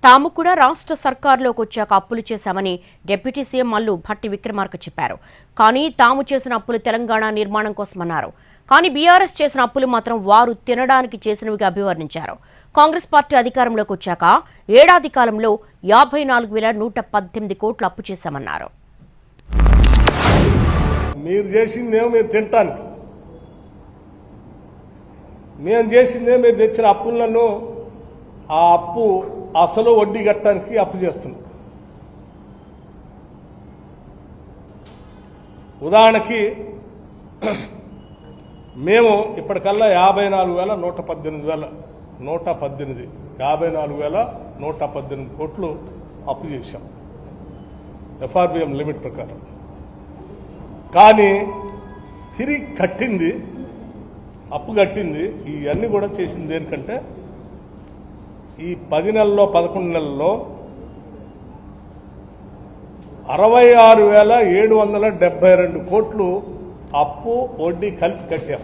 తాము కూడా రాష్ట్ర సర్కారులోకి వచ్చాక అప్పులు చేశామని డిప్యూటీ సీఎం మల్లు భట్టి విక్రమార్క చెప్పారు. కానీ తాము చేసిన అప్పులు తెలంగాణ నిర్మాణం కోసమన్నారు. కానీ బీఆర్ఎస్ చేసిన అప్పులు మాత్రం వారు తినడానికి చేసినవిగా అభివర్ణించారు. కాంగ్రెస్ పార్టీ అధికారంలోకి వచ్చాక ఏడాది కాలంలో 54,118 కోట్లు అప్పు చేశామన్నారు. మీరు చేసిందేమో మీరు తినటానికి, మేము చేసిందే మీరు తెచ్చిన అప్పులను ఆ అప్పు అసలు వడ్డీ కట్టడానికి అప్పు చేస్తున్నాం. ఉదాహరణకి మేము ఇప్పటికల్లా 54,118 కోట్లు అప్పు చేశాం ఎఫ్ఆర్బిఎం లిమిట్ ప్రకారం. కానీ తిరిగి కట్టింది, అప్పు కట్టింది ఇవన్నీ కూడా చేసింది దేనికంటే ఈ 10 నెలల్లో 11 నెలల్లో 66,772 కోట్లు అప్పు వడ్డీ కలిపి కట్టాం.